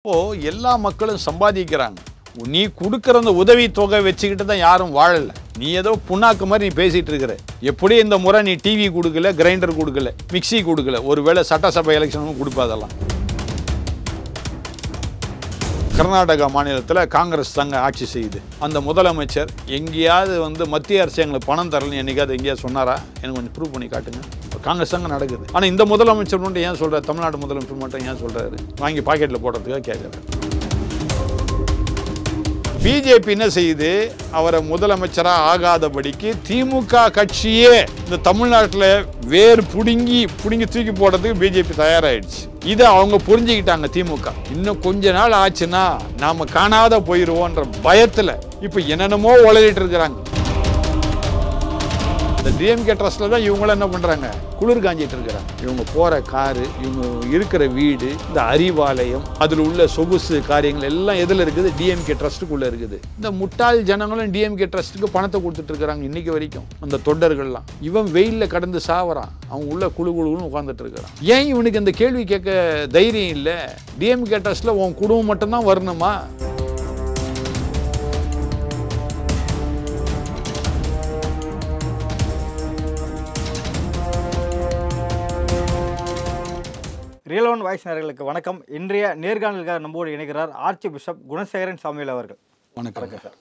இப்போ எல்லா மக்களும் சம்பாதிக்கிறாங்க. நீ கொடுக்குற அந்த உதவி தொகை வச்சுக்கிட்டு தான் யாரும் வாழல. நீ ஏதோ புண்ணாக்கு மாதிரி நீ பேசிட்டு இருக்கிற. எப்படி இந்த முறை நீ டிவி கொடுக்கல, கிரைண்டர் கொடுக்கல, மிக்சி கொடுக்கல, ஒருவேளை சட்டசபை எலெக்ஷனும் கொடுப்பாதெல்லாம். கர்நாடகா மாநிலத்தில் காங்கிரஸ் தாங்க ஆட்சி செய்யுது. அந்த முதலமைச்சர் எங்கேயாவது மத்திய அரசு எங்களுக்கு பணம் தரலன்னு என்னைக்காவது எங்கேயாவது சொன்னாரா? எனக்கு கொஞ்சம் ப்ரூவ் பண்ணி காட்டுங்க. காங்கிரஸ் தாங்க நடக்குது. ஆனால் இந்த முதலமைச்சர் மட்டும் ஏன் சொல்கிறார்? தமிழ்நாடு முதலமைச்சர் மட்டும் ஏன் சொல்கிறாரு? வாங்கி பாக்கெட்டில் போடுறதுக்காக கேட்குறாரு. பிஜேபி என்ன செய்யுது? அவரை முதலமைச்சராக ஆகாதபடிக்கு திமுக கட்சியே இந்த தமிழ்நாட்டில் வேறு புடுங்கி தூக்கி போடுறதுக்கு பிஜேபி தயாராகிடுச்சு. இதை அவங்க புரிஞ்சுக்கிட்டாங்க. திமுக இன்னும் கொஞ்ச நாள் ஆச்சுன்னா நாம காணாத போயிடுவோன்ற பயத்தில் இப்போ என்னென்னமோ உளறிட்டு இருக்கிறாங்க. இந்த டிஎம்கே ட்ரஸ்ட்ல தான் இவங்களும் என்ன பண்றாங்க? குளிர் காஞ்சிட்டு இருக்கிறாங்க. இவங்க போற காரு, இவங்க இருக்கிற வீடு, இந்த அறிவாலயம், அதில் உள்ள சொகுசு காரியங்கள் எல்லாம் எதில் இருக்குது? டிஎம்கே ட்ரஸ்ட்டுக்குள்ள இருக்குது. இந்த முட்டாள் ஜனங்களும் டிஎம்கே ட்ரஸ்ட்டுக்கு பணத்தை கொடுத்துட்டு இருக்கிறாங்க இன்னைக்கு வரைக்கும். அந்த தொண்டர்கள்லாம் இவன் வெயில்ல கடந்து சாவறான், அவன் உள்ள குழுன்னு உட்கார்ந்துட்டு இருக்கிறான். ஏன் இவனுக்கு இந்த கேள்வி கேட்க தைரியம் இல்லை? டிஎம்கே ட்ரஸ்ட்ல உன் குடும்பம் மட்டும்தான் வரணுமா? ரியல் ஒன் வாய்ஸ் நேயர்களுக்கு வணக்கம். இன்றைய நேர்காணலுக்காக நம்மோடு இணைகிறார் ஆர்ச்சி பிஷப் குணசேகரன் சாமுவேல் அவர்கள். வணக்கம் சார்.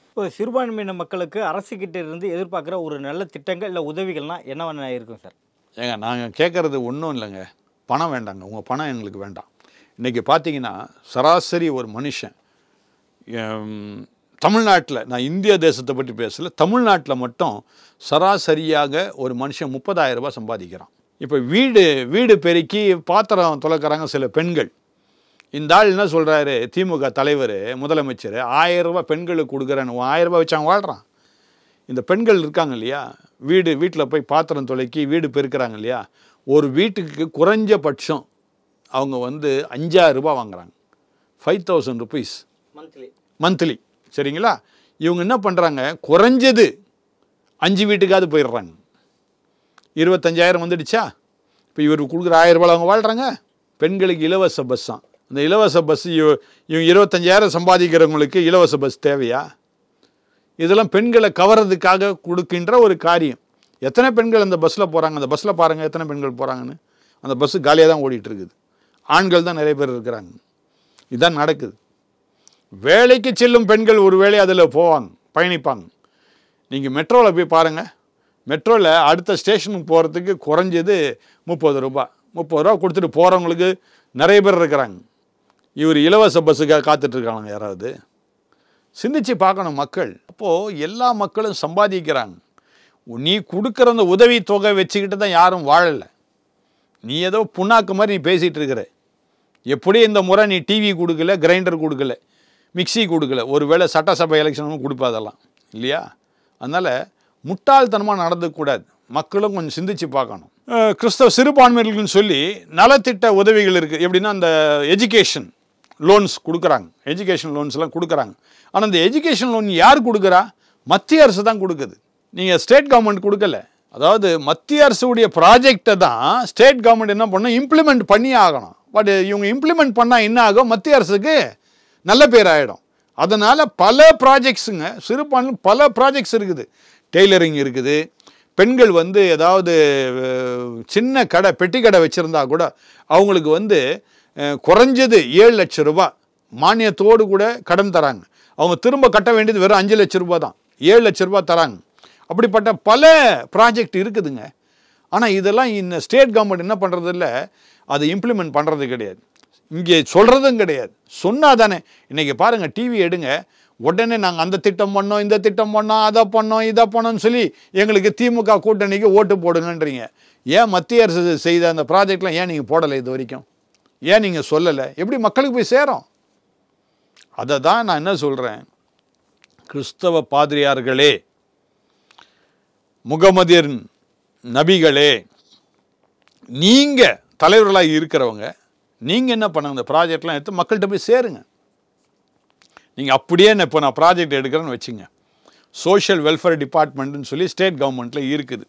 இப்போ சிறுபான்மையின மக்களுக்கு அரசுக்கிட்ட இருந்து எதிர்பார்க்குற ஒரு நல்ல திட்டங்கள் இல்லை உதவிகள்னால் என்னவென்ன இருக்கும் சார்? ஏங்க, நாங்கள் கேட்குறது ஒன்றும் இல்லைங்க. பணம் வேண்டாங்க. உங்கள் பணம் எங்களுக்கு வேண்டாம். இன்றைக்கி பார்த்தீங்கன்னா சராசரி ஒரு மனுஷன் தமிழ்நாட்டில், நான் இந்திய தேசத்தை பற்றி பேசல, தமிழ்நாட்டில் மட்டும் சராசரியாக ஒரு மனுஷன் 30,000 ரூபாய் சம்பாதிக்கிறான். இப்போ வீடு பெருக்கி பாத்திரம் துலக்கிறாங்க சில பெண்கள். இந்த ஆள் என்ன சொல்கிறாரு? திமுக தலைவர், முதலமைச்சர் 1000 ரூபாய் பெண்களுக்கு கொடுக்குறேன்னு 1000 ரூபாய் வச்சு அவன் வாழ்கிறான். இந்த பெண்கள் இருக்காங்க இல்லையா, வீட்டில் போய் பாத்திரம் துலக்கி வீடு பெருக்கிறாங்க இல்லையா, ஒரு வீட்டுக்கு குறைஞ்சபட்சம் அவங்க 5,000 ரூபாய் வாங்குறாங்க. 5,000 rupees மந்த்லி. சரிங்களா? இவங்க என்ன பண்ணுறாங்க? குறைஞ்சது 5 வீட்டுக்காவது போயிடுறாங்க. 25,000 வந்துடுச்சா? இப்போ இவர் கொடுக்குற 1000 ரூபாய் அவங்க வாழ்கிறாங்க. பெண்களுக்கு இலவச பஸ் தான். அந்த இலவச பஸ் இவங்க 25,000 சம்பாதிக்கிறவங்களுக்கு இலவச பஸ் தேவையா? இதெல்லாம் பெண்களை கவர்றதுக்காக கொடுக்கின்ற ஒரு காரியம். எத்தனை பெண்கள் அந்த பஸ்ஸில் போகிறாங்க? அந்த பஸ்ஸில் பாருங்கள் எத்தனை பெண்கள் போகிறாங்கன்னு. அந்த பஸ்ஸு காலியாக தான் ஓடிட்டு இருக்குது. ஆண்கள் தான் நிறைய பேர் இருக்கிறாங்க. இதுதான் நடக்குது. வேலைக்கு செல்லும் பெண்கள் ஒரு வேளை அதில் போவாங்க, பயணிப்பாங்க. நீங்கள் மெட்ரோவில் போய் பாருங்கள். மெட்ரோவில் அடுத்த ஸ்டேஷனுக்கு போகிறதுக்கு குறைஞ்சது 30 ரூபா. 30 ரூபா கொடுத்துட்டு போகிறவங்களுக்கு நிறைய பேர் இருக்கிறாங்க. இவர் இலவச பஸ்ஸுக்காக காத்துட்ருக்காங்க. யாராவது சிந்திச்சு பார்க்கணும் மக்கள். அப்போது எல்லா மக்களும் சம்பாதிக்கிறாங்க. நீ கொடுக்குற அந்த உதவி தொகை வச்சுக்கிட்டு தான் யாரும் வாழலை. நீ ஏதோ புண்ணாக்கு மாதிரி நீ பேசிகிட்டு இருக்கிற. எப்படி இந்த முறை நீ டிவி கொடுக்கல, கிரைண்டர் கொடுக்கல, மிக்சி கொடுக்கல, ஒருவேளை சட்டசபை எலெக்ஷனும் கொடுப்பாதெல்லாம் இல்லையா? அதனால் முட்டாள்தனமாக நடந்துக்கூடாது. மக்களும் கொஞ்சம் சிந்திச்சு பார்க்கணும். கிறிஸ்தவ சிறுபான்மையினர்கள்னு சொல்லி நலத்திட்ட உதவிகள் இருக்குது. எப்படின்னா அந்த எஜுகேஷன் லோன்ஸ் கொடுக்குறாங்க. எஜுகேஷன் லோன்ஸ்லாம் கொடுக்குறாங்க. ஆனால் அந்த எஜுகேஷன் லோன் யார் கொடுக்குறா? மத்திய அரசு தான் கொடுக்குது. நீங்கள் ஸ்டேட் கவர்மெண்ட் கொடுக்கல. அதாவது மத்திய அரசுடைய ப்ராஜெக்டை தான் ஸ்டேட் கவர்மெண்ட் என்ன பண்ணணும்? இம்ப்ளிமெண்ட் பண்ணி ஆகணும். பட் இவங்க இம்ப்ளிமெண்ட் பண்ணால் என்ன ஆகும்? மத்திய அரசுக்கு நல்ல பேர் ஆகிடும். அதனால் பல ப்ராஜெக்ட்ஸுங்க, சிறுபான்மை பல ப்ராஜெக்ட்ஸ் இருக்குது. டெய்லரிங் இருக்குது. பெண்கள் ஏதாவது சின்ன கடை, பெட்டி கடை வச்சுருந்தா கூட அவங்களுக்கு குறைஞ்சது 7 லட்சம் ரூபாய் மானியத்தோடு கூட கடன் தராங்க. அவங்க திரும்ப கட்ட வேண்டியது வெறும் 5 லட்சம் ரூபாய் தான். 7 லட்சம் ரூபாய் தராங்க. அப்படிப்பட்ட பல ப்ராஜெக்ட் இருக்குதுங்க. ஆனால் இதெல்லாம் இந்த ஸ்டேட் கவர்மெண்ட் என்ன பண்ணுறது இல்லை, அதை இம்ப்ளிமெண்ட் பண்ணுறது கிடையாது. இங்கே சொல்கிறதும் கிடையாது. சொன்னால் தானே. இன்றைக்கி பாருங்கள், டிவி எடுங்க, உடனே நாங்கள் அந்த திட்டம் பண்ணோம், இந்த திட்டம் பண்ணோம், அதை பண்ணோம், இதை பண்ணோன்னு சொல்லி எங்களுக்கு திமுக கூட்டணிக்கு ஓட்டு போடுங்கன்றீங்க. ஏன் மத்திய அரசு செய்த அந்த ப்ராஜெக்ட்லாம் ஏன் நீங்கள் போடலை? இது வரைக்கும் ஏன் நீங்கள் சொல்லலை? எப்படி மக்களுக்கு போய் சேரும்? அதை தான் நான் என்ன சொல்கிறேன், கிறிஸ்தவ பாதிரியார்களே, முகமதியர் நபிகளே, நீங்கள் தலைவர்களாக இருக்கிறவங்க, நீங்கள் என்ன பண்ணுங்க? இந்த ப்ராஜெக்ட்லாம் எடுத்து மக்கள்கிட்ட போய் சேருங்க. நீங்கள் அப்படியே இப்போ நான் ப்ராஜெக்ட் எடுக்கிறேன்னு வச்சுங்க, சோஷியல் வெல்ஃபேர் டிபார்ட்மெண்ட்டுன்னு சொல்லி ஸ்டேட் கவர்மெண்ட்டில் இருக்குது.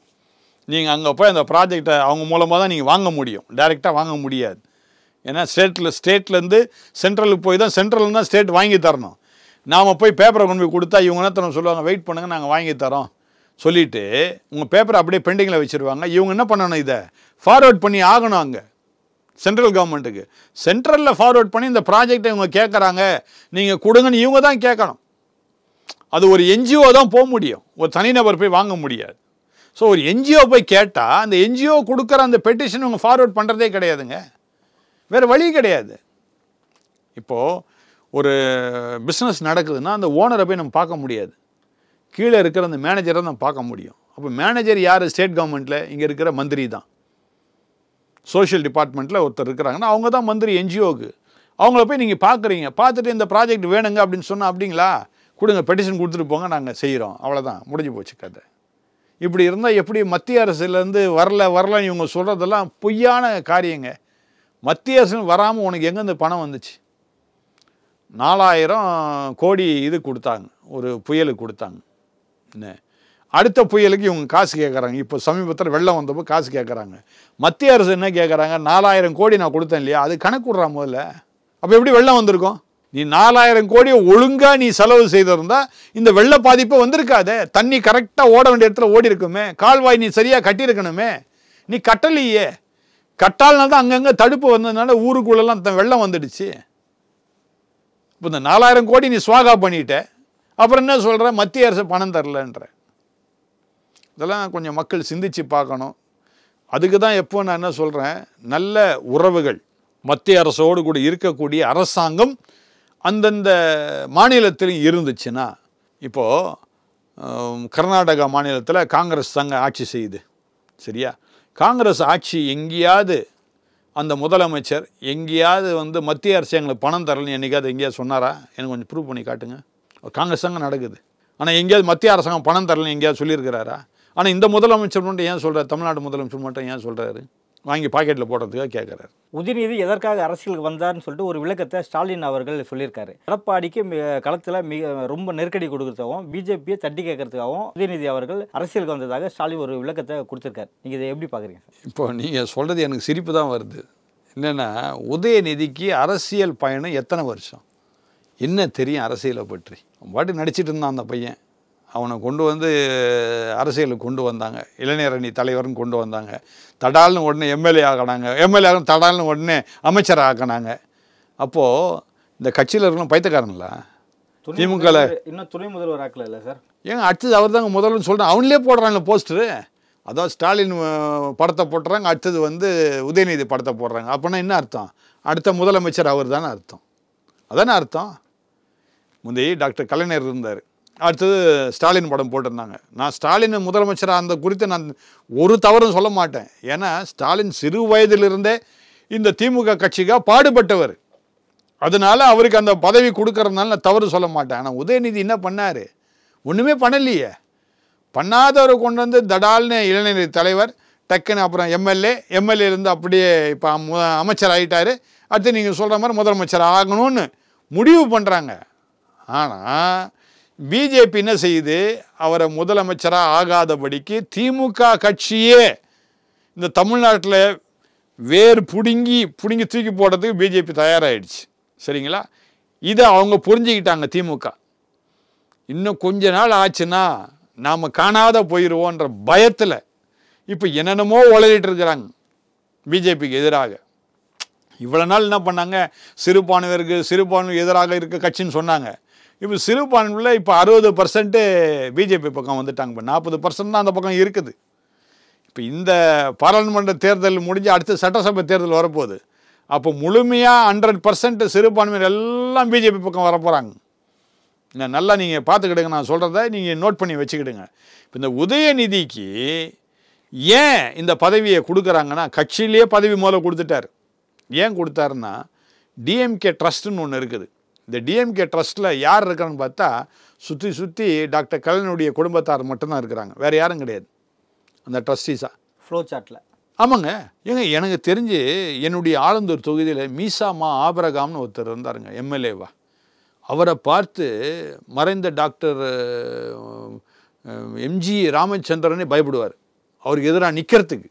நீங்கள் அங்கே போய் அந்த ப்ராஜெக்டை அவங்க மூலமாக தான் நீங்கள் வாங்க முடியும், டைரெக்டாக வாங்க முடியாது. ஏன்னா ஸ்டேட்லேருந்து சென்ட்ரலுக்கு போய் தான் சென்ட்ரல் தான் ஸ்டேட் வாங்கி தரணும். நாம் போய் பேப்பரை கொண்டு போய் கொடுத்தா இவங்க என்ன சொல்லுவாங்க, வெயிட் பண்ணுங்கள் நாங்கள் வாங்கி தரோம் சொல்லிவிட்டு உங்கள் பேப்பரை அப்படியே பெண்டிங்கில் வச்சுருவாங்க. இவங்க என்ன பண்ணணும், இதை ஃபார்வர்ட் பண்ணி ஆகணும் அங்கே சென்ட்ரல் கவர்மெண்ட்டுக்கு. சென்ட்ரலில் ஃபார்வர்ட் பண்ணி இந்த ப்ராஜெக்டை இவங்க கேட்குறாங்க நீங்கள் கொடுங்கன்னு இவங்க தான் கேட்கணும். அது ஒரு என்ஜிஓ தான் போக முடியும், ஒரு தனிநபர் போய் வாங்க முடியாது. ஸோ ஒரு என்ஜிஓ போய் கேட்டால் அந்த என்ஜிஓ கொடுக்குற அந்த பெட்டிஷன் இவங்க ஃபார்வர்ட் பண்ணுறதே கிடையாதுங்க, வேறு வழி கிடையாது. இப்போது ஒரு பிஸ்னஸ் நடக்குதுன்னா அந்த ஓனரை போய் நம்ம பார்க்க முடியாது, கீழே இருக்கிற அந்த மேனேஜரை நம்ம பார்க்க முடியும். அப்போ மேனேஜர் யார், ஸ்டேட் கவர்மெண்ட்டில் இங்கே இருக்கிற மந்திரி தான். சோஷியல் டிபார்ட்மெண்ட்டில் ஒருத்தர் இருக்கிறாங்கன்னா அவங்க தான் மந்திரி என்ஜிஓக்கு. அவங்கள போய் நீங்கள் பார்க்குறீங்க, பார்த்துட்டு இந்த ப்ராஜெக்ட் வேணுங்க அப்படின்னு சொன்னால் அப்படிங்களா கொடுங்க பெட்டிஷன் கொடுத்துட்டு போங்க நாங்கள் செய்கிறோம், அவ்வளோதான் முடிஞ்சு போச்சு கதை. இப்படி இருந்தால் எப்படி மத்திய அரசுலேருந்து வரலன்னு இவங்க சொல்கிறதெல்லாம் பொய்யான காரியங்க. மத்திய அரசு வராமல் உனக்கு எங்கேருந்து பணம் வந்துச்சு? 4000 கோடி இது கொடுத்தாங்க, ஒரு புயலுக்கு கொடுத்தாங்க. என்ன அடுத்த புயலுக்கு இவங்க காசு கேட்குறாங்க. இப்போ சமீபத்தில் வெள்ளம் வந்தப்போ காசு கேட்குறாங்க. மத்திய அரசு என்ன கேட்குறாங்க, 4000 கோடி நான் கொடுத்தேன் இல்லையா, அது கணக்கு விட்றா முதல்ல. அப்போ எப்படி வெள்ளம் வந்திருக்கும்? நீ 4000 கோடியை ஒழுங்காக நீ செலவு செய்திருந்தா இந்த வெள்ள பாதிப்பை வந்திருக்காதே. தண்ணி கரெக்டாக ஓட வேண்டிய இடத்துல ஓடி இருக்குமே, கால்வாய் நீ சரியாக கட்டியிருக்கணுமே, நீ கட்டலையே. கட்டால்னால்தான் அங்கங்கே தடுப்பு வந்ததுனால ஊருக்குள்ளெல்லாம் வெள்ளம் வந்துடுச்சு. இப்போ இந்த 4000 கோடி நீ ஸ்வாகா பண்ணிட்ட, அப்புறம் என்ன சொல்கிற, மத்திய அரசு பணம் தரலன்ற. இதெல்லாம் கொஞ்சம் மக்கள் சிந்திச்சு பார்க்கணும். அதுக்கு தான் எப்போ நான் என்ன சொல்கிறேன், நல்ல உறவுகள் மத்திய அரசோடு கூட இருக்கக்கூடிய அரசாங்கம் அந்தந்த மாநிலத்தில் இருந்துச்சுன்னா, இப்போது கர்நாடகா மாநிலத்தில் காங்கிரஸ் தாங்க ஆட்சி செய்யுது, சரியா? காங்கிரஸ் ஆட்சி எங்கேயாவது அந்த முதலமைச்சர் எங்கேயாவது மத்திய அரசு எங்களுக்கு பணம் தரலன்னு என்றைக்காவது எங்கேயாவது சொன்னாரா? எனக்கு கொஞ்சம் ப்ரூவ் பண்ணி காட்டுங்க. காங்கிரஸ் தாங்க நடக்குது, ஆனால் எங்கேயாவது மத்திய அரசாங்கம் பணம் தரலன்னு எங்கேயாவது சொல்லியிருக்கிறாரா? ஆனால் இந்த முதலமைச்சர் மட்டும் ஏன் சொல்கிறார், தமிழ்நாடு முதலமைச்சர் மட்டும் ஏன் சொல்கிறாரு, வாங்கி பாக்கெட்டில் போடுறதுக்காக கேட்குறாரு. உதயநிதி எதற்காக அரசியலுக்கு வந்தார்னு சொல்லிட்டு ஒரு விளக்கத்தை ஸ்டாலின் அவர்கள் சொல்லியிருக்காரு. எடப்பாடிக்கு களத்தில் ரொம்ப நெருக்கடி கொடுக்கறதாகவும் பிஜேபியை தட்டி கேட்கறதுக்காகவும் உதயநிதி அவர்கள் அரசியலுக்கு வந்ததாக ஸ்டாலின் ஒரு விளக்கத்தை கொடுத்துருக்காரு. நீங்கள் இதை எப்படி பார்க்குறீங்க சார்? இப்போ நீங்கள் சொல்கிறது எனக்கு சிரிப்பு தான் வருது. என்னென்னா, உதயநிதிக்கு அரசியல் பயணம் எத்தனை வருஷம், என்ன தெரியும் அரசியலை பற்றி? பாட்டு நடிச்சிட்டு இருந்தான் அந்த பையன். அவனை கொண்டு வந்து அரசியலுக்கு கொண்டு வந்தாங்க, இளைஞர் அணி தலைவர்னு கொண்டு வந்தாங்க. தடால்னு உடனே எம்எல்ஏ ஆக்கினாங்க, எம்எல்ஏ தடால்னு உடனே அமைச்சர் ஆக்கினாங்க. அப்போது இந்த கட்சியில் இருக்கலாம் பைத்தியக்காரங்களா? திமுக இன்னும் துணை முதல்வர் ஆக்கல இல்லை சார்? ஏங்க அடுத்தது அவர் தாங்க முதல்வர்னு சொல்கிறேன். அவங்களே போடுறாங்க போஸ்டரு. அதாவது ஸ்டாலின் படத்தை போட்டுறாங்க, அடுத்தது உதயநிதி படத்தை போடுறாங்க. அப்படின்னா என்ன அர்த்தம்? அடுத்த முதலமைச்சர் அவர் தானே அர்த்தம். அதானே அர்த்தம். முந்தைய டாக்டர் கலைஞர் இருந்தார், அடுத்தது ஸ்டாலின் படம் போட்டிருந்தாங்க. நான் ஸ்டாலின் முதலமைச்சராக அந்த குறித்து நான் ஒரு தவறும் சொல்ல மாட்டேன். ஏன்னா ஸ்டாலின் சிறு வயதிலிருந்தே இந்த திமுக கட்சிக்காக பாடுபட்டவர். அதனால அவருக்கு அந்த பதவி கொடுக்கறதுனால நான் தவறு சொல்ல மாட்டேன். ஆனால் உதயநிதி என்ன பண்ணார்? ஒன்றுமே பண்ணலையே. பண்ணாதவரை கொண்டு வந்து தடால்னு இளைஞர் தலைவர், டக்குன்னு அப்புறம் எம்எல்ஏலேருந்து அப்படியே இப்போ அமைச்சர் ஆகிட்டார். அடுத்து நீங்கள் சொல்கிற மாதிரி முதலமைச்சர் ஆகணும்னு முடிவு பண்ணுறாங்க. ஆனால் பிஜேபி என்ன செய்யுது, அவரை முதலமைச்சராக ஆகாதபடிக்கு திமுக கட்சியே இந்த தமிழ்நாட்டில் வேர் பிடுங்கி தூக்கி போடுறதுக்கு பிஜேபி தயாராகிடுச்சு, சரிங்களா? இதை அவங்க புரிஞ்சுக்கிட்டாங்க திமுக. இன்னும் கொஞ்ச நாள் ஆச்சுன்னா நாம் காணாத போயிடுவோன்ற பயத்தில் இப்போ என்னென்னமோ உளறிட்டு இருக்கிறாங்க பிஜேபிக்கு எதிராக. இவ்வளோ நாள் என்ன பண்ணாங்க, சிறுபான்மைக்கு எதிராக இருக்க கட்சின்னு சொன்னாங்க. இப்போ சிறுபான்மையில் இப்போ 60% பிஜேபி பக்கம் வந்துட்டாங்க. இப்போ 40% தான் அந்த பக்கம் இருக்குது. இப்போ இந்த பாராளுமன்ற தேர்தல் முடிஞ்சு அடுத்து சட்டசபை தேர்தல் வரப்போகுது. அப்போ முழுமையாக 100% சிறுபான்மையினர் எல்லாம் பிஜேபி பக்கம் வரப்போகிறாங்க. நல்லா நீங்கள் பார்த்துக்கிடுங்க, நான் சொல்கிறத நீங்கள் நோட் பண்ணி வச்சுக்கிடுங்க. இப்போ இந்த உதயநிதிக்கு ஏன் இந்த பதவியை கொடுக்குறாங்கன்னா, கட்சியிலேயே பதவி முதல்ல கொடுத்துட்டார். ஏன் கொடுத்தாருன்னா, டிஎம்கே ட்ரஸ்ட்டுன்னு ஒன்று இருக்குது. இந்த டிஎம்கே ட்ரஸ்ட்டில் யார் இருக்கிறான்னு பார்த்தா சுற்றி டாக்டர் கலைஞருடைய குடும்பத்தார் மட்டும்தான் இருக்கிறாங்க, வேறு யாரும் கிடையாது அந்த ட்ரஸ்டீஸாக. ஃப்ளோ சார்ட்டில் ஆமாங்க. எனக்கு தெரிஞ்சு என்னுடைய ஆலந்தூர் தொகுதியில் மீசாமா ஆபரகாம்னு ஒருத்தர் இருந்தாருங்க, எம்எல்ஏவா. அவரை பார்த்து மறைந்த டாக்டர் எம்ஜி ராமச்சந்திரனே பயப்படுவார் அவருக்கு எதிராக நிற்கிறதுக்கு.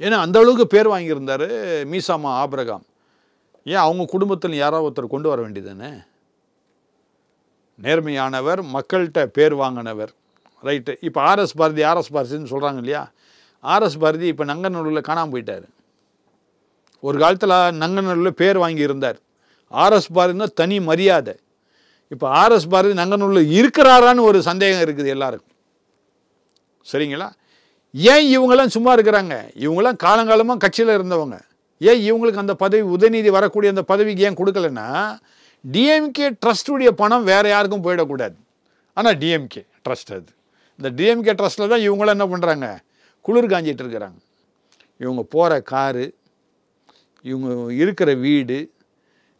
ஏன்னா அந்த அளவுக்கு பேர் வாங்கியிருந்தார் மீசாமா ஆபரகாம். ஏன் அவங்க குடும்பத்தில் யாரோ ஒருத்தர் கொண்டு வர வேண்டியதுதானே? நேர்மையானவர், மக்கள்கிட்ட பேர் வாங்கினவர், ரைட்டு. இப்போ ஆர்எஸ் பாரதின்னு சொல்கிறாங்க இல்லையா? ஆர்எஸ் பாரதி இப்போ நங்கநல்லூரில் காணாமல் போயிட்டார். ஒரு காலத்தில் நங்கநல்லூரில் பேர் வாங்கி இருந்தார். ஆர்எஸ் பாரதினா தனி மரியாதை. இப்போ ஆர்எஸ் பாரதி நங்கநல்லூரில் இருக்கிறாரான்னு ஒரு சந்தேகம் இருக்குது எல்லாருக்கும். சரிங்களா? ஏன் இவங்கெல்லாம் சும்மா இருக்கிறாங்க? இவங்கெல்லாம் காலங்காலமாக கட்சியில் இருந்தவங்க. ஏன் இவங்களுக்கு அந்த பதவி, உதயநிதி வரக்கூடிய அந்த பதவிக்கு ஏன் கொடுக்கலன்னா, டிஎம்கே ட்ரஸ்டுடைய பணம் வேறு யாருக்கும் போயிடக்கூடாது. ஆனால் டிஎம்கே ட்ரஸ்ட் அது. இந்த டிஎம்கே ட்ரஸ்ட்டில் தான் இவங்களாம் என்ன பண்ணுறாங்க? குளிர் காஞ்சிட்டு இருக்கிறாங்க. இவங்க போகிற காரு, இவங்க இருக்கிற வீடு,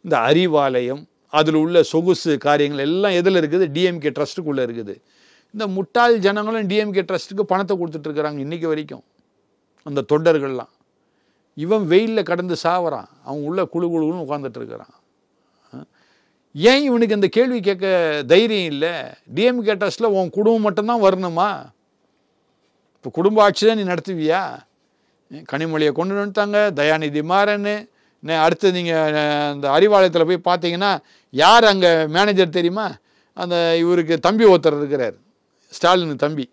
இந்த அறிவாலயம், அதில் உள்ள சொகுசு காரியங்கள் எல்லாம் எதில் இருக்குது? டிஎம்கே ட்ரஸ்ட்டுக்குள்ளே இருக்குது. இந்த முட்டாள் ஜனங்களும் டிஎம்கே ட்ரஸ்ட்டுக்கு பணத்தை கொடுத்துட்ருக்குறாங்க இன்றைக்கி வரைக்கும், அந்த தொண்டர்கள்லாம். இவன் வெயிலில் கடந்து சாவறான், அவன் உள்ள குழுன்னு உட்காந்துட்ருக்கிறான். ஏன் இவனுக்கு இந்த கேள்வி கேட்க தைரியம் இல்லை? டிஎம்கே ட்ரஸ்ட்டில் உன் குடும்பம் மட்டும்தான் வரணுமா? இப்போ குடும்ப ஆட்சி தான் நீ நடத்துவியா? கனிமொழியை கொண்டு வந்துட்டாங்க, தயாநிதி மாறன். அடுத்து நீங்கள் அந்த அறிவாலயத்தில் போய் பார்த்தீங்கன்னா யார் அங்கே மேனேஜர் தெரியுமா? அந்த இவருக்கு தம்பி ஒருத்தர் இருக்கிறார், ஸ்டாலின் தம்பி.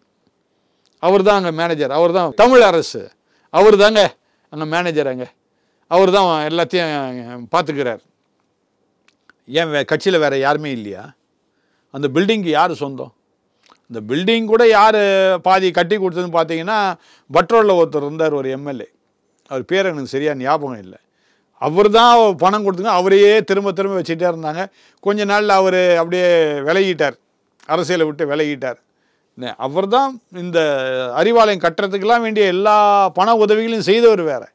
அவர் தான் அங்கே மேனேஜர். அவர் தான் தமிழ் அரசு, அவர் தாங்க அங்கே மேனேஜர். அங்கே அவர் தான் எல்லாத்தையும் பார்த்துக்கிறார். ஏன் கட்சியில் வேறு யாருமே இல்லையா? அந்த பில்டிங்க்கு யார் சொந்தம்? இந்த பில்டிங் கூட யார் பாதி கட்டி கொடுத்ததுன்னு பார்த்தீங்கன்னா, பட்ரோலில் ஒருத்தர் இருந்தார், ஒரு எம்எல்ஏ. அவர் பேர் எனக்கு சரியாக ஞாபகம் இல்லை. அவர் தான் பணம் கொடுத்துங்க, அவரையே திரும்ப திரும்ப வச்சுட்டே இருந்தாங்க. கொஞ்ச நாளில் அவர் அப்படியே விலகிட்டார், அரசியலை விட்டு விலகிட்டார். அவர் தான் இந்த அறிவாலயம் கட்டுறதுக்கெல்லாம் வேண்டிய எல்லா பண உதவிகளையும் செய்தவர் வேறு.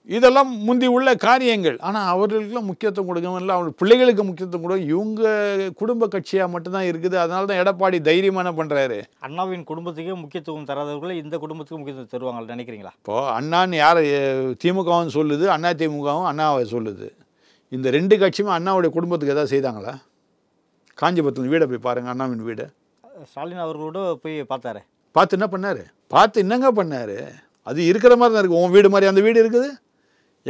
இதெல்லாம் முந்தி உள்ள காரியங்கள். ஆனால் அவர்களுக்கெல்லாம் முக்கியத்துவம் கொடுக்கவும் இல்லை, அவங்க பிள்ளைகளுக்கு முக்கியத்துவம் கொடுக்க. இவங்க குடும்ப கட்சியாக மட்டும்தான் இருக்குது. அதனால தான் எடப்பாடி தைரியமான பண்ணுறாரு. அண்ணாவின் குடும்பத்துக்கே முக்கியத்துவம் தராதவர்களை இந்த குடும்பத்துக்கு முக்கியத்துவம் தருவாங்க நினைக்கிறீங்களா? இப்போது அண்ணான்னு யார் திமுகவும் சொல்லுது, அண்ணா திமுகவும் அண்ணாவை சொல்லுது. இந்த ரெண்டு கட்சியுமே அண்ணாவுடைய குடும்பத்துக்கு எதாவது செய்தாங்களா? காஞ்சிபுரத்தில் வீடை போய் பாருங்கள், அண்ணாவின் வீடு. ஸ்டாலின் அவர்களோட போய் பார்த்தாரு. பார்த்து என்ன பண்ணார்? பார்த்து என்னங்க பண்ணார்? அது இருக்கிற மாதிரி தான் இருக்குது. உன் வீடு மாதிரி அந்த வீடு இருக்குது.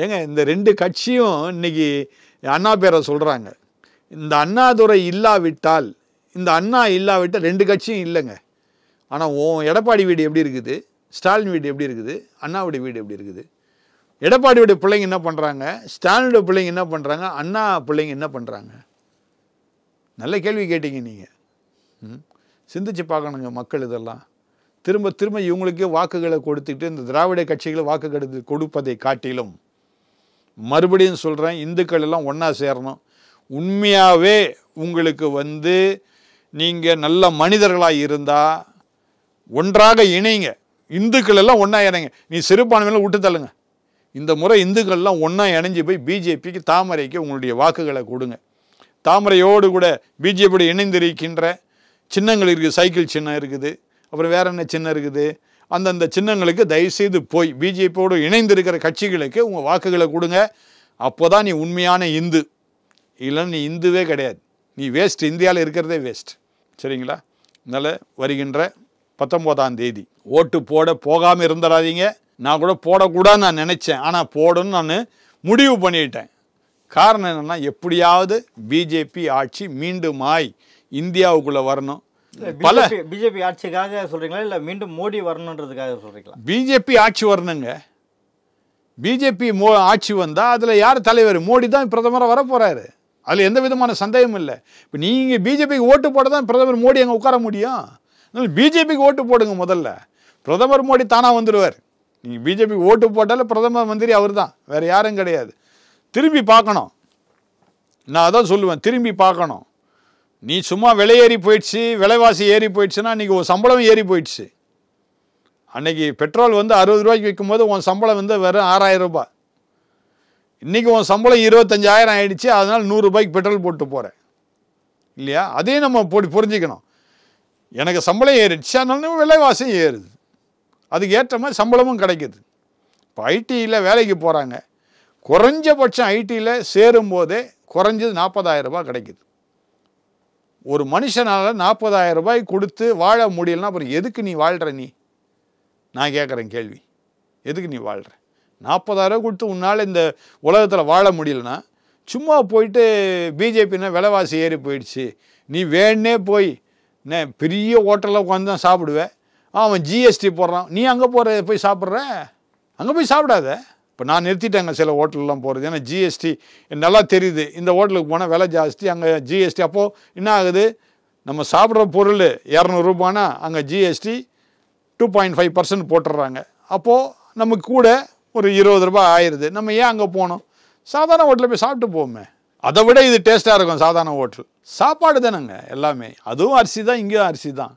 ஏங்க, இந்த ரெண்டு கட்சியும் இன்னைக்கு அண்ணா பேரை சொல்கிறாங்க. இந்த அண்ணாதுரை இல்லாவிட்டால், இந்த அண்ணா இல்லாவிட்டால் ரெண்டு கட்சியும் இல்லைங்க. ஆனால் உன் எடப்பாடி வீடு எப்படி இருக்குது, ஸ்டாலின் வீடு எப்படி இருக்குது, அண்ணாவுடைய வீடு எப்படி இருக்குது? எடப்பாடியோடைய பிள்ளைங்க என்ன பண்ணுறாங்க, ஸ்டாலினுடைய பிள்ளைங்க என்ன பண்ணுறாங்க, அண்ணா பிள்ளைங்க என்ன பண்ணுறாங்க? நல்ல கேள்வி கேட்டீங்க நீங்கள். சிந்திச்சு பார்க்கணுங்க மக்கள். இதெல்லாம் திரும்ப திரும்ப இவங்களுக்கே வாக்குகளை கொடுத்துக்கிட்டு இந்த திராவிட கட்சிகளை வாக்கு கொடுப்பதை காட்டிலும், மறுபடியும் சொல்கிறேன், இந்துக்கள் எல்லாம் ஒன்றா சேரணும். உண்மையாகவே உங்களுக்கு நீங்கள் நல்ல பிள்ளைகளாக இருந்தால் ஒன்றாக இணைங்க. இந்துக்கள் எல்லாம் ஒன்றா இணைங்க. நீ சிறுபான்மையில விட்டு தள்ளுங்க. இந்த முறை இந்துக்கள்லாம் ஒன்றா இணைஞ்சு போய் பிஜேபிக்கு, தாமரைக்கு உங்களுடைய வாக்குகளை கொடுங்க. தாமரையோடு கூட பிஜேபியோடு இணைந்திருக்கின்ற சின்னங்கள் இருக்குது. சைக்கிள் சின்னம் இருக்குது, அப்புறம் வேற என்ன சின்னம் இருக்குது. அந்தந்த சின்னங்களுக்கு தயவுசெய்து போய் பிஜேபியோடு இணைந்திருக்கிற கட்சிகளுக்கு உங்கள் வாக்குகளை கொடுங்க. அப்போ தான் நீ உண்மையான இந்து. இல்லைன்னா நீ இந்துவே கிடையாது, நீ வேஸ்ட். இந்தியாவில் இருக்கிறதே வேஸ்ட். சரிங்களா? அதனால் வருகின்ற 19ஆம் தேதி ஓட்டு போட போகாமல் இருந்துடாதீங்க. நான் கூட போடக்கூடாதுன்னு நான் நினச்சேன், ஆனால் போடணும்னு நான் முடிவு பண்ணிட்டேன். காரணம் என்னென்னா, எப்படியாவது பிஜேபி ஆட்சி மீண்டும் இந்தியாவுக்குள்ளே வரணும். பல பிஜேபி ஆட்சிக்காக சொல்கிறீங்களா, இல்லை மீண்டும் மோடி வரணுன்றதுக்காக சொல்கிறீங்களா? பிஜேபி ஆட்சி வரணுங்க. பிஜேபி ஆட்சி வந்தால் அதில் யார் தலைவர்? மோடி தான் பிரதமராக வரப்போகிறாரு. அதில் எந்த விதமான சந்தேகமும் இல்லை. இப்போ நீங்கள் பிஜேபிக்கு ஓட்டு போட தான் பிரதமர் மோடி அங்கே உட்கார முடியும். அதனால் பிஜேபிக்கு ஓட்டு போடுங்க முதல்ல. பிரதமர் மோடி தானாக வந்துடுவார். நீங்கள் பிஜேபிக்கு ஓட்டு போட்டாலும் பிரதமர் மந்திரி அவர் தான், வேறு யாரும் கிடையாது. திரும்பி பார்க்கணும். நான் அதான் சொல்லுவேன், திரும்பி பார்க்கணும். நீ சும்மா விலையேறி போயிடுச்சு, விலைவாசி ஏறி போயிடுச்சுன்னா இன்றைக்கி உன் சம்பளம் ஏறி போயிடுச்சு. அன்றைக்கி பெட்ரோல் 60 ரூபாய்க்கு விற்கும்போது உன் சம்பளம் வெறும் 6000 ரூபாய். இன்றைக்கி உன் சம்பளம் 25,000 ஆகிடுச்சு. அதனால் 100 ரூபாய்க்கு பெட்ரோல் போட்டு போகிறேன் இல்லையா? அதையும் நம்ம புரிஞ்சுக்கணும். எனக்கு சம்பளம் ஏறிடுச்சு, அதனால விலைவாசியும் ஏறுது. அதுக்கு ஏற்ற மாதிரி சம்பளமும் கிடைக்குது. இப்போ ஐடியில் வேலைக்கு போகிறாங்க, குறைஞ்சபட்சம் ஐடியில் சேரும்போதே குறைஞ்சது 40,000 ரூபாய் கிடைக்குது. ஒரு மனுஷனால் 40,000 ரூபாய் கொடுத்து வாழ முடியலன்னா அப்புறம் எதுக்கு நீ வாழ்கிற? நான் கேட்குறேன் கேள்வி, எதுக்கு நீ வாழ்கிற? 40,000 கொடுத்து உன்னால் இந்த உலகத்தில் வாழ முடியலன்னா சும்மா போயிட்டு பிஜேபின்னா விலைவாசி ஏறி போயிடுச்சு, நீ வேணே போய் என்ன பெரிய ஹோட்டலில் உட்காந்து தான் சாப்பிடுவேன், அவன் ஜிஎஸ்டி போடுறான், நீ அங்கே போகிற போய் சாப்பிட்ற, அங்கே போய் சாப்பிடாத. இப்போ நான் நிறுத்திட்டேங்க சில ஹோட்டல்லாம் போகிறது, ஏன்னா ஜிஎஸ்டி நல்லா தெரியுது, இந்த ஹோட்டலுக்கு போனால் விலை ஜாஸ்தி, அங்கே ஜிஎஸ்டி. அப்போது என்ன ஆகுது, நம்ம சாப்பிட்ற பொருள் 200 ரூபானா அங்கே ஜிஎஸ்டி 2.5% போட்டுடுறாங்க. அப்போது நமக்கு கூட ஒரு 20 ரூபாய் ஆயிடுது. நம்ம ஏன் அங்கே போனோம், சாதாரண ஹோட்டலில் போய் சாப்பிட்டு போவோமே, அதை விட இது டேஸ்ட்டாக இருக்கும் சாதாரண ஹோட்டல். சாப்பாடு தானேங்க எல்லாமே, அதுவும் அரிசி தான், இங்கேயும் அரிசி தான்.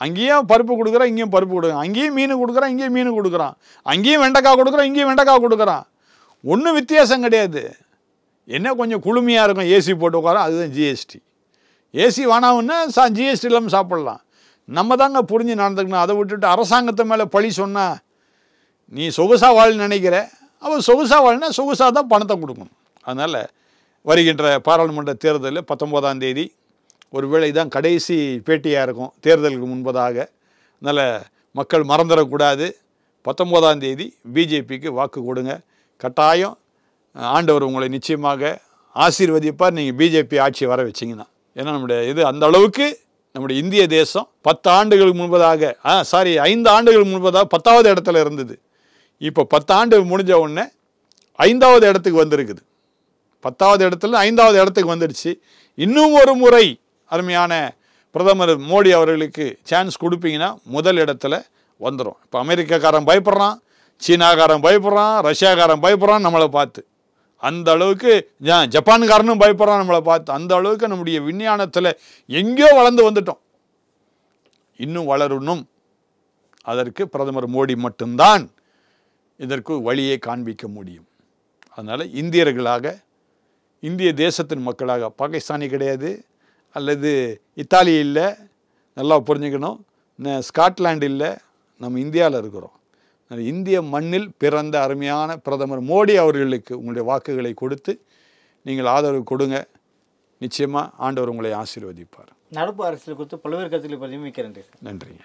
அங்கேயும் பருப்பு கொடுக்குறான், இங்கேயும் பருப்பு கொடுக்குறான், அங்கேயும் மீன் கொடுக்குறான், இங்கேயும் மீன் கொடுக்குறான், அங்கேயும் வெண்டைக்காய் கொடுக்குறான், இங்கேயும் வெண்டைக்காய் கொடுக்குறான். ஒன்றும் வித்தியாசம் கிடையாது. என்ன கொஞ்சம் குளுமையாக இருக்கும், ஏசி போட்டு உட்காரோம், அதுதான் ஜிஎஸ்டி. ஏசி வேணாம்னா ஜிஎஸ்டி இல்லாமல் சாப்பிட்லாம். நம்ம தாங்க புரிஞ்சு நடந்துக்கணும். அதை விட்டுட்டு அரசாங்கத்தை மேலே பழி சொன்னால், நீ சொகுசாக வாழ் நினைக்கிற, அவள் சொகுசாக வாழ்னா சொகுசாக தான் பணத்தை கொடுக்கணும். அதனால் வருகின்ற பாராளுமன்ற தேர்தலில் 19ஆம் தேதி ஒருவேளை தான் கடைசி பேட்டியாக இருக்கும் தேர்தலுக்கு முன்பதாக. அதனால் மக்கள் மறந்துடக்கூடாது. 19ஆம் தேதி பிஜேபிக்கு வாக்கு கொடுங்க. கட்டாயம் ஆண்டவர் உங்களை நிச்சயமாக ஆசீர்வதிப்பார், நீங்கள் பிஜேபி ஆட்சி வர வச்சிங்கன்னா. ஏன்னா நம்முடைய இது அந்த அளவுக்கு நம்முடைய இந்திய தேசம் 10 ஆண்டுகளுக்கு முன்பதாக 5 ஆண்டுகளுக்கு முன்பதாக 10வது இடத்துல இருந்தது. இப்போ 10 ஆண்டு முடிஞ்ச உடனே 5வது இடத்துக்கு வந்திருக்குது. 10வது இடத்துல 5வது இடத்துக்கு வந்துடுச்சு. இன்னும் ஒரு முறை அருமையான பிரதமர் மோடி அவர்களுக்கு சான்ஸ் கொடுப்பீங்கன்னா முதல் இடத்துல வந்துடும். இப்போ அமெரிக்காக்காரன் பயப்படுறான், சீனாக்காரன் பயப்படுறான், ரஷ்யாக்காரன் பயப்படுறான் நம்மளை பார்த்து. அந்த அளவுக்கு ஜப்பான்காரனும் பயப்படுறான் நம்மளை பார்த்து. அந்த அளவுக்கு நம்முடைய விஞ்ஞானத்தில் எங்கேயோ வளர்ந்து வந்துட்டோம். இன்னும் வளரணும். அதற்கு பிரதமர் மோடி மட்டும்தான் இதற்கு வழியை காண்பிக்க முடியும். அதனால் இந்தியர்களாக, இந்திய தேசத்தின் மக்களாக, பாகிஸ்தானி கிடையாது அல்லது இத்தாலி இல்லை, நல்லா புரிஞ்சுக்கணும், ஸ்காட்லாண்டு இல்லை, நம்ம இந்தியாவில் இருக்கிறோம். இந்திய மண்ணில் பிறந்த அருமையான பிரதமர் மோடி அவர்களுக்கு உங்களுடைய வாக்குகளை கொடுத்து நீங்கள் ஆதரவு கொடுங்க. நிச்சயமாக ஆண்டவர் உங்களை ஆசீர்வதிப்பார். நடப்பு அரசியல் குறித்து பல்வேறு கருத்துக்களை பதிவு மிக்க நன்றி. நன்றிங்க.